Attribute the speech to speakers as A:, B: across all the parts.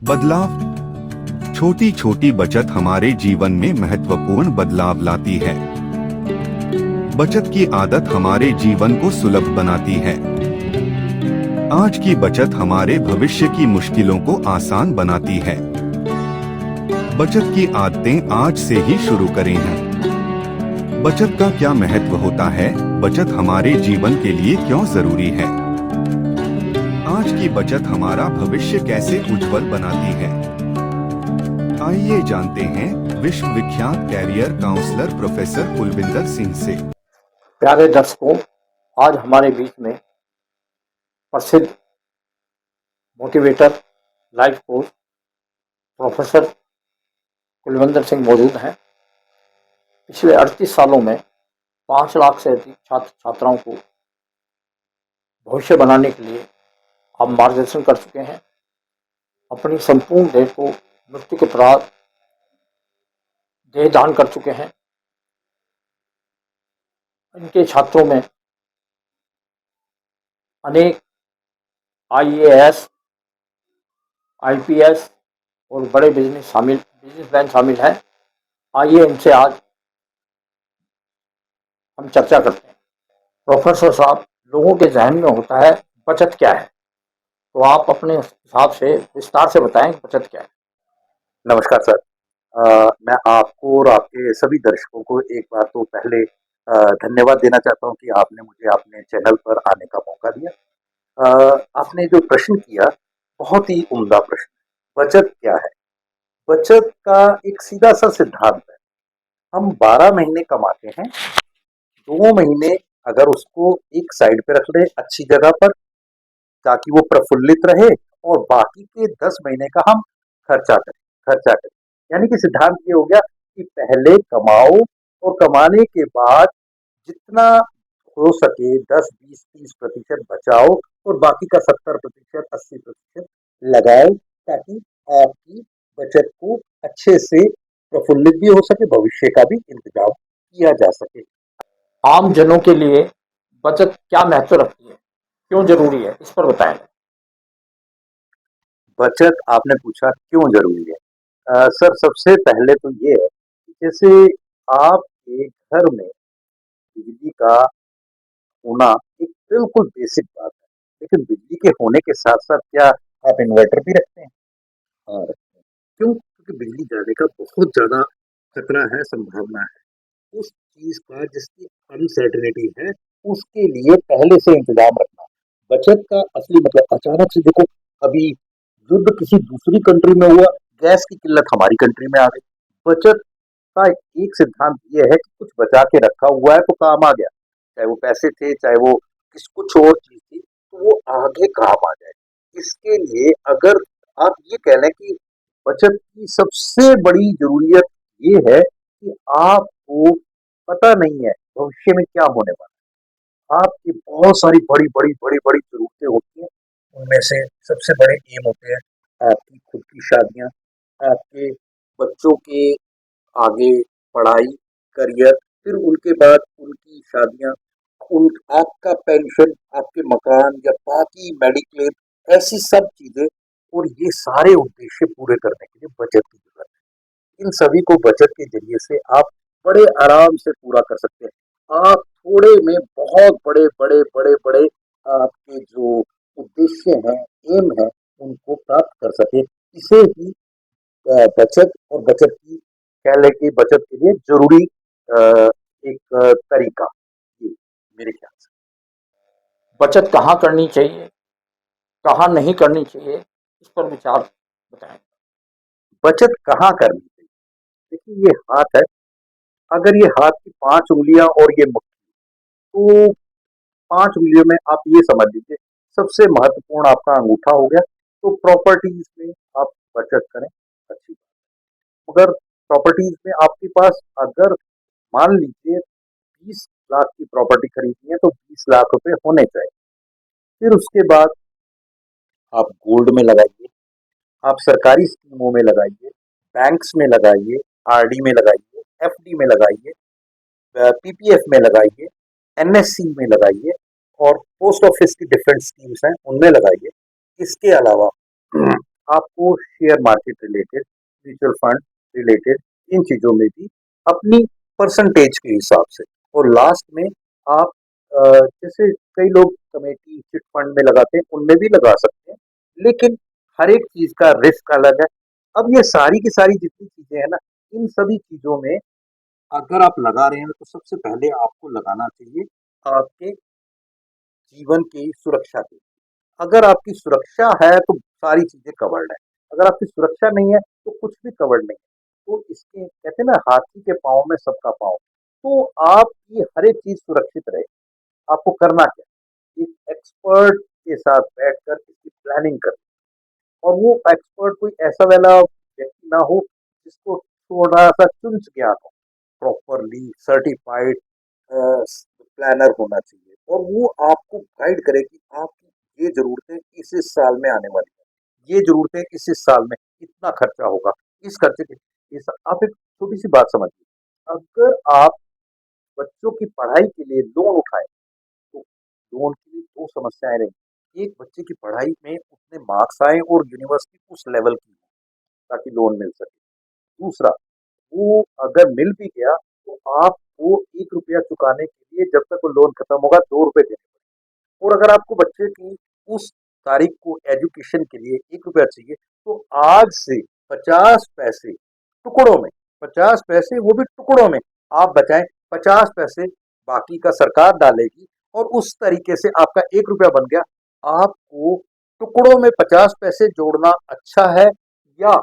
A: बदलाव। छोटी छोटी बचत हमारे जीवन में महत्वपूर्ण बदलाव लाती है। बचत की आदत हमारे जीवन को सुलभ बनाती है। आज की बचत हमारे भविष्य की मुश्किलों को आसान बनाती है। बचत की आदतें आज से ही शुरू करें हैं। बचत का क्या महत्व होता है? बचत हमारे जीवन के लिए क्यों जरूरी है? आज की बचत हमारा भविष्य कैसे उज्जवल बनाती है? आइए जानते हैं विश्व विख्यात career counsellor professor Kulwinder Singh से।
B: प्यारे दर्शकों, आज हमारे बीच में प्रसिद्ध motivator, life coach professor Kulwinder Singh मौजूद हैं। पिछले 38 सालों में 5 लाख से अधिक छात्र छात्राओं को भविष्य बनाने के लिए आप मार्गदर्शन कर चुके हैं। अपनी संपूर्ण देह को मृत्यु के परात देह दान कर चुके हैं। इनके छात्रों में अनेक IAS, IPS और बड़े बिजनेसमैन शामिल हैं। आइए इनसे आज हम चर्चा करते हैं। प्रोफेसर साहब, लोगों के जहन में होता है बचत क्या है, तो आप अपने हिसाब से विस्तार से बताएं बचत क्या है।
C: नमस्कार सर। मैं आपको और आपके सभी दर्शकों को एक बार तो पहले धन्यवाद देना चाहता हूं कि आपने मुझे अपने चैनल पर आने का मौका दिया। आपने जो प्रश्न किया, बहुत ही उम्दा प्रश्न। बचत क्या है? बचत का एक सीधा सा सिद्धांत है। हम 12 महीने कमाते हैं, 2 महीने अगर उसको एक साइड पे रख दें अच्छी जगह पर ताकि वो प्रफुल्लित रहे, और बाकी के 10 महीने का हम खर्चा करें। यानी कि सिद्धांत ये हो गया कि पहले कमाओ और कमाने के बाद जितना हो सके 10, 20, 30% बचाओ और बाकी का 70%, 80% लगाओ, ताकि आपकी बचत को अच्छे से प्रफुल्लित भी हो सके, भविष्य का भी इंतजाम किया जा सके।
B: आम जनों के लिए बचत क्या महत्व रखती है, क्यों जरूरी है, इस पर बताएं।
C: बचत आपने पूछा क्यों जरूरी है? सर, सबसे पहले तो ये है कि जैसे आपके घर में बिजली का होना एक बिल्कुल बेसिक बात है, लेकिन बिजली के होने के साथ साथ क्या आप इन्वर्टर भी रखते हैं? हाँ, रखते हैं। क्यों? क्योंकि बिजली जाने का बहुत ज्यादा खतरा है, संभावना है। उस चीज का जिसकी अनसर्टेनिटी है, उसके लिए पहले से इंतजाम रखना। बचत का असली मतलब, अचानक से देखो, अभी युद्ध किसी दूसरी कंट्री में हुआ, गैस की किल्लत हमारी कंट्री में आ गई। बचत का एक सिद्धांत ये है कि कुछ बचा के रखा हुआ है तो काम आ गया, चाहे वो पैसे थे, चाहे वो कुछ और चीज थी, तो वो आगे काम आ जाए। इसके लिए अगर आप ये कह लें कि बचत की सबसे बड़ी जरूरियत ये है कि आपको पता नहीं है भविष्य में क्या होने वाला है। आपकी बहुत सारी बड़ी बड़ी बड़ी बड़ी जरूरतें होती हैं। उनमें से सबसे बड़े एम होते हैं आपकी खुद की शादियां, आपके बच्चों के आगे पढ़ाई, करियर, फिर उनके बाद उनकी शादियां, उन आपका पेंशन, आपके मकान या बाकी मेडिक्लेम, ऐसी सब चीजें। और ये सारे उद्देश्य पूरे करने के लिए बचत की जरूरत है। इन सभी को बचत के जरिए से आप बड़े आराम से पूरा कर सकते हैं। आप थोड़े में बहुत बड़े बड़े बड़े बड़े आपके जो उद्देश्य हैं, एम है, उनको प्राप्त कर सके। इसे ही बचत और बचत की कह लें कि बचत के लिए जरूरी एक तरीका, ये मेरे ख्याल से।
B: बचत कहाँ करनी चाहिए, कहाँ नहीं करनी चाहिए, इस पर विचार बताएं।
C: बचत कहाँ करनी चाहिए? देखिए, ये हाथ है। अगर ये हाथ की 5 उंगलियां और ये मुट्ठी, तो 5 उंगलियों में आप ये समझ लीजिए सबसे महत्वपूर्ण आपका अंगूठा हो गया। तो प्रॉपर्टीज में आप बचत करें, अच्छी बात। मगर प्रॉपर्टीज में आपके पास अगर मान लीजिए 20 लाख की प्रॉपर्टी खरीदनी है, तो 20 लाख रुपए होने चाहिए। फिर उसके बाद आप गोल्ड में लगाइए, आप सरकारी स्कीमों में लगाइए, बैंक्स में लगाइए, RD में लगाइए, FD में लगाइए, PPF में लगाइए, NSC में लगाइए, और पोस्ट ऑफिस की डिफरेंट स्कीम्स हैं उनमें लगाइए। इसके अलावा आपको share market related, mutual fund related इन चीज़ों में भी अपनी परसेंटेज के हिसाब से, और लास्ट में आप जैसे कई लोग कमेटी चिट फंड में लगाते हैं, उनमें भी लगा सकते हैं, लेकिन हर एक चीज़ का रिस्क अलग है। अब ये सारी की सारी जितनी चीज़ें हैं ना, इन सभी चीज़ों में अगर आप लगा रहे हैं तो सबसे पहले आपको लगाना चाहिए आपके जीवन की सुरक्षा के लिए। अगर आपकी सुरक्षा है तो सारी चीजें कवर्ड है, अगर आपकी सुरक्षा नहीं है तो कुछ भी कवर्ड नहीं है। तो इसके कहते हैं ना, हाथी के पाँव में सबका पाँव। तो आपकी हर एक चीज सुरक्षित रहे, आपको करना क्या, एक एक्सपर्ट के साथ बैठकर इसकी प्लानिंग कर, और वो एक्सपर्ट कोई ऐसा वाला व्यक्ति ना हो जिसको थोड़ा सा चुंच ज्ञान हो, प्रॉपरली सर्टिफाइड प्लानर होना चाहिए, और वो आपको गाइड करे कि आपकी ये जरूरतें इस साल में आने वाली है, ये जरूरतें इस साल में इतना खर्चा होगा, इस खर्चे के आप एक छोटी सी बात समझिए, अगर आप बच्चों की पढ़ाई के लिए लोन उठाएं तो लोन की दो समस्याएं रही, एक बच्चे की पढ़ाई में उतने मार्क्स आए और यूनिवर्सिटी उस लेवल की हो ताकि लोन मिल सके, दूसरा वो अगर मिल भी गया तो आपको 1 रुपया चुकाने के लिए जब तक वो लोन खत्म होगा 2 रुपए देने पड़ेंगे, और अगर आपको बच्चे की उस तारीख को एजुकेशन के लिए 1 रुपया चाहिए तो आज से 50 पैसे टुकड़ों में, 50 पैसे वो भी टुकड़ों में आप बचाएं, 50 पैसे बाकी का सरकार डालेगी, और उस तरीके से आपका 1 रुपया बन गया। आपको टुकड़ों में 50 पैसे जोड़ना अच्छा है, या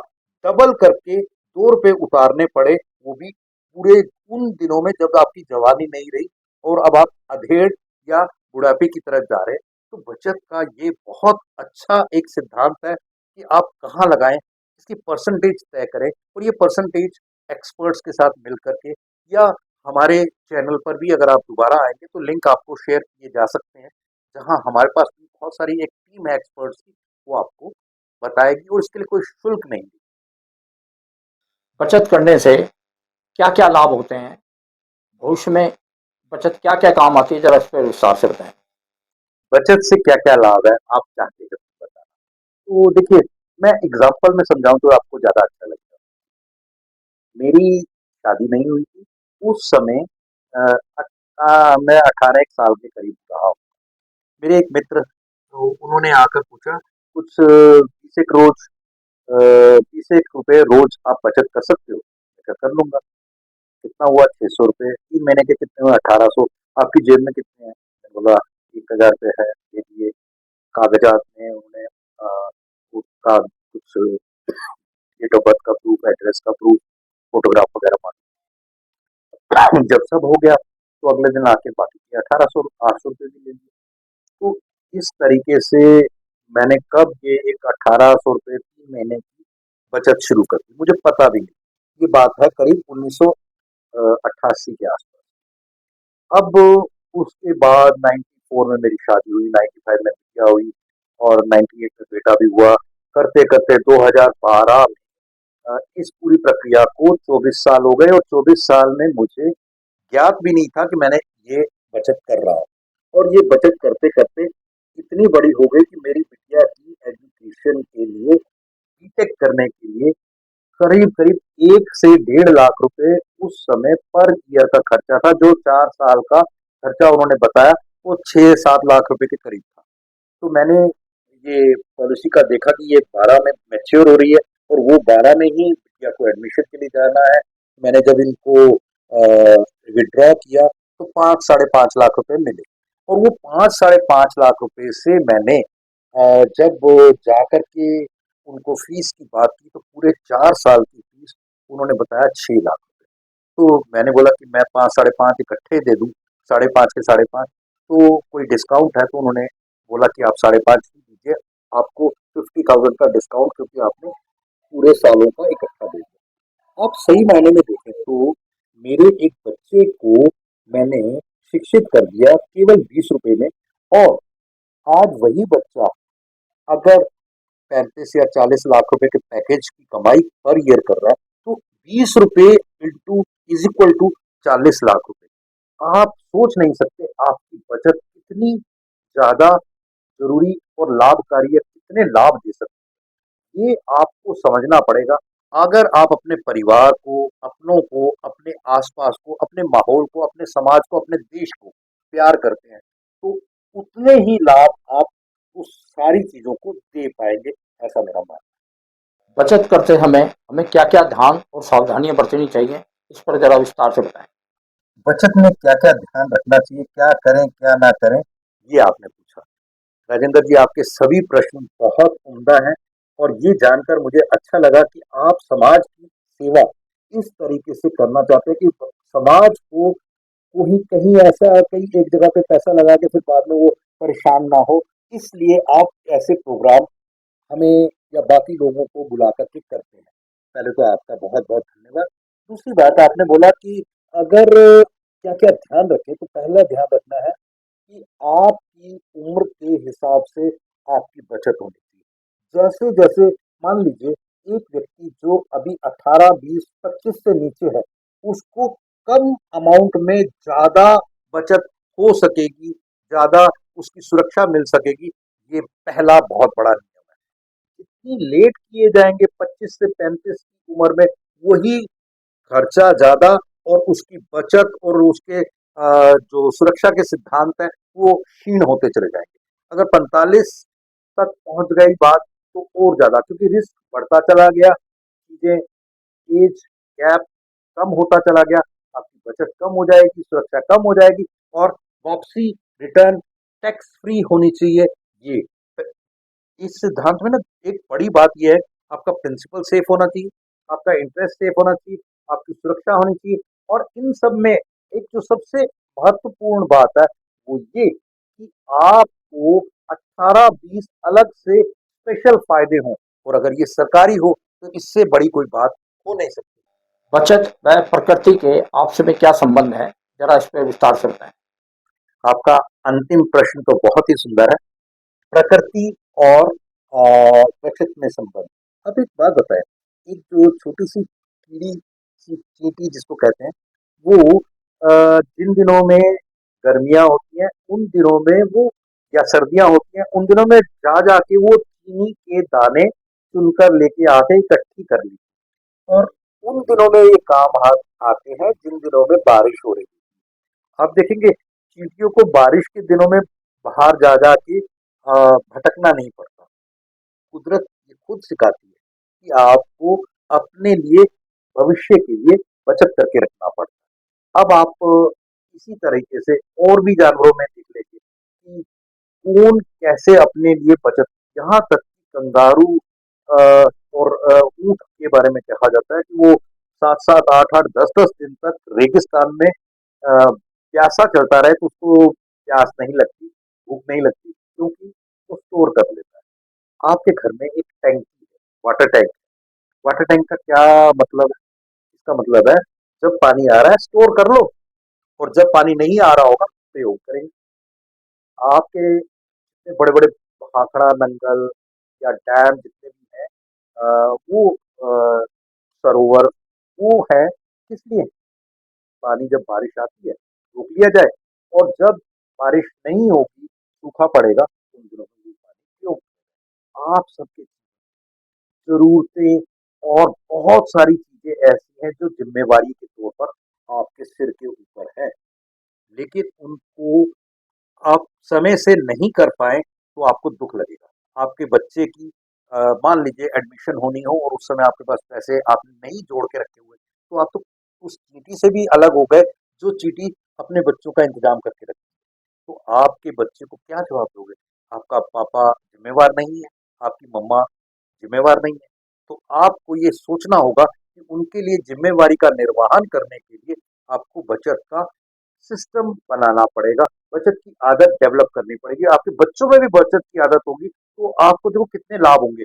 C: डबल करके 2 रुपए उतारने पड़े, वो भी पूरे उन दिनों में जब आपकी जवानी नहीं रही और अब आप अधेड़ या बुढ़ापे की तरफ जा रहे हैं। तो बचत का ये बहुत अच्छा एक सिद्धांत है कि आप कहाँ लगाएं, इसकी परसेंटेज तय करें, और ये परसेंटेज एक्सपर्ट्स के साथ मिल करके, या हमारे चैनल पर भी अगर आप दोबारा आएंगे तो लिंक आपको शेयर किए जा सकते हैं, जहां हमारे पास भी बहुत सारी एक टीम है एक्सपर्ट्स की, वो आपको बताएगी, और इसके लिए कोई शुल्क नहीं।
B: बचत करने से क्या क्या लाभ होते हैं, भविष्य में बचत क्या क्या काम आती है, जरा इस पर विस्तार से बताएं।
C: बचत से क्या क्या लाभ है आप चाहते हैं बताना, तो देखिए, मैं एग्जांपल में समझाऊं तो आपको ज्यादा अच्छा लगेगा। मेरी शादी नहीं हुई थी उस समय, मैं 18 एक साल के करीब रहा हूँ। मेरे एक मित्र, तो उन्होंने आकर पूछा कुछ 20 एक रोज 20 एक रुपए रोज आप बचत कर सकते हो, मैं कहा, कर लूंगा। कितना हुआ, 600 रुपये, 3 महीने के कितने हुए, 1800। आपकी जेब में कितने हैं, मैंने बोला 1000 रुपये है, दे दिए। कागजात में उन्होंने उसका कुछ डेट ऑफ बर्थ का प्रूफ, एड्रेस का प्रूफ, फोटोग्राफ वगैरह मांगा। जब सब हो गया तो अगले दिन आके बाकी के 1800 800 रुपये भी ले लिए। तो इस तरीके से मैंने कब ये एक 1800 रुपये 3 महीने की बचत शुरू कर दी, मुझे पता भी नहीं। ये बात है करीब 1988 के आसपास। अब उसके बाद 94 में मेरी शादी हुई, 95 में बिटिया हुई, और 98 में बेटा भी हुआ। करते करते 2012 में इस पूरी प्रक्रिया को 24 साल हो गए, और 24 साल में मुझे ज्ञात भी नहीं था कि मैंने ये बचत कर रहा हूँ। और ये बचत करते करते इतनी बड़ी हो गई कि मेरी बिटिया की एजुकेशन के लिए, बीटेक करने के लिए करीब करीब 1 से 1.5 लाख रुपए उस समय पर ईयर का खर्चा था। जो 4 साल का खर्चा उन्होंने बताया वो 6 7 लाख रुपए के करीब था। तो मैंने ये पॉलिसी का देखा कि ये 12 में मैच्योर हो रही है, और वो 12 में ही बिटिया को एडमिशन के लिए जाना है। मैंने जब इनको विड्रॉ किया तो 5 साढ़े 5 लाख रुपए मिले, और वो 5 साढ़े 5 लाख रुपए से मैंने जब जाकर के उनको फीस की बात की तो पूरे 4 साल की फीस उन्होंने बताया 6 लाख रुपए। तो मैंने बोला कि मैं 5 साढ़े 5 इकट्ठे दे दूं, 5.5 के 5.5, तो कोई डिस्काउंट है, तो उन्होंने बोला कि आप 5.5 ही दीजिए, आपको 50,000 का डिस्काउंट, क्योंकि आपने पूरे सालों का इकट्ठा दे दिया। आप सही मायने में देखें तो मेरे एक बच्चे को मैंने शिक्षित कर दिया केवल 20 रुपए में, और आज वही बच्चा अगर 35 या 40 लाख रुपए के पैकेज की कमाई पर ईयर कर रहा है, तो 20 रुपए into is equal to 40 lakh रुपए। आप सोच नहीं सकते आपकी बचत कितनी ज्यादा जरूरी और लाभकारी है, कितने लाभ दे सकती है। ये आपको समझना पड़ेगा। अगर आप अपने परिवार को, अपनों को, अपने आस-पास को, अपने माहौल को, अपने समाज को, अपने देश को प्यार करते हैं, तो उतने ही लाभ आप उस सारी चीज़ों को दे पाएँगे, ऐसा मेरा मानना है।
B: बचत करते समय हमें क्या-क्या ध्यान और सावधानियाँ बरतनी चाहिए? इस पर ज़रा विस्तार से बताएँ।
C: बचत में क्या-क्या ध्यान रखना चाहिए, क्या करें, क्या ना करें, ये आपने पूछा। राजेंद्र जी, आपके सभी प्रश्न बहुत उम्दा हैं और ये जानकर मुझे अच्छा लगा कि आप समाज की सेवा इस तरीके से करना चाहते हैं कि समाज को कोई कहीं ऐसा कहीं एक जगह पे पैसा लगा के फिर बाद में वो परेशान ना हो, इसलिए आप ऐसे प्रोग्राम हमें या बाकी लोगों को बुला कर के करते हैं। पहले तो आपका बहुत-बहुत धन्यवाद। दूसरी बात आपने बोला कि अगर क्या-क्या ध्यान रखें, तो पहला ध्यान रखना है कि आपकी उम्र के हिसाब से आपकी बचत होनी चाहिए। जैसे-जैसे मान लीजिए एक व्यक्ति जो अभी 18, 20, 25 से नीचे है, उसको कम अमाउंट में ज़्यादा बचत हो सकेगी, ज़्यादा उसकी सुरक्षा मिल सकेगी, ये पहला बहुत बड़ा नियम है। जितनी लेट किए जाएँगे 25 से 35 की उम्र में, वही खर्चा ज़्यादा और उसकी बचत और उसके जो सुरक्षा के सिद्धांत हैं, वो क्षीण होते चले जाएँगे। अगर 45 तक पहुँच गई बात, तो और ज़्यादा क्योंकि रिस्क बढ़ता चला गया, चीज़ें एज गैप कम होता चला गया, आपकी बचत कम हो जाएगी, सुरक्षा कम हो जाएगी और वापसी, रिटर्न टैक्स फ्री होनी चाहिए। ये इस सिद्धांत में ना एक बड़ी बात ये है, आपका प्रिंसिपल सेफ होना चाहिए, आपका इंटरेस्ट सेफ होना चाहिए, आपकी सुरक्षा होनी चाहिए और इन सब में एक जो सबसे महत्वपूर्ण बात है, वो ये कि आपको 18-20 अलग से स्पेशल फ़ायदे हों और अगर ये सरकारी हो, तो इससे बड़ी कोई बात हो नहीं सकती।
B: बचत व प्रकृति के आपस में क्या संबंध है? ज़रा इस पे विस्तार से बताएँ।
C: आपका अंतिम प्रश्न तो बहुत ही सुंदर है। प्रकृति और बचत में संबंध। अब एक बात बताएं, एक जो छोटी सी कीड़ी सी चींटी जिसको कहते हैं, वो जिन दिनों में गर्मियां होती हैं उन दिनों में वो या सर्दियां होती हैं उन दिनों में जा जाके वो चीनी के दाने चुनकर लेके आके इकट्ठी कर ली और उन दिनों में ये काम आते हैं जिन दिनों में बारिश हो रही है। आप देखेंगे चींटियों को बारिश के दिनों में बाहर जा जा के भटकना नहीं पड़ता। कुदरत ये खुद सिखाती है कि आपको अपने लिए भविष्य के लिए बचत करके रखना पड़ता है। अब आप इसी तरीके से और भी जानवरों में देख लीजिए कि कौन कैसे अपने लिए बचत, यहाँ तक कि कंगारू और ऊंट के बारे में कहा जाता है कि वो 7-7, 8-8, 10-10 दिन तक रेगिस्तान में प्यासा चलता रहे तो उसको प्यास नहीं लगती, भूख नहीं लगती क्योंकि वो स्टोर कर लेता है। आपके घर में एक टैंकी है, वाटर टैंक। वाटर टैंक का क्या मतलब है? इसका मतलब है जब पानी आ रहा है स्टोर कर लो और जब पानी नहीं आ रहा होगा प्रयोग करेंगे। आपके जितने बड़े-बड़े भाखड़ा, नंगल या डैम जितने भी हैं वो सरोवर वो है किस लिए? पानी जब बारिश आती है रोक लिया जाए और जब बारिश नहीं होगी, सूखा पड़ेगा, उन दिनों में वो पानी प्रयोग। आप सबके ज़रूरतें और बहुत सारी चीज़ें ऐसी हैं जो ज़िम्मेवारी के तौर पर आपके सिर के ऊपर है। लेकिन उनको आप समय से नहीं कर पाएँ तो आपको दुःख लगेगा। आपके बच्चे की मान लीजिए एडमिशन होनी हो और उस समय आपके पास पैसे आपने नहीं जोड़ के रखे हुए, तो आप तो उस चींटी से भी अलग हो गए, जो चींटी अपने बच्चों का इंतज़ाम करके रखती है। तो आपके बच्चे को क्या जवाब दोगे? आपका पापा ज़िम्मेवार नहीं है, आपकी मम्मा ज़िम्मेवार नहीं है। तो आपको ये सोचना होगा कि उनके लिए ज़िम्मेवारी का निर्वहन करने के लिए आपको बचत का सिस्टम बनाना पड़ेगा, बचत की आदत डेवलप करनी पड़ेगी। आपके बच्चों में भी बचत की आदत होगी, तो आपको देखो कितने लाभ होंगे।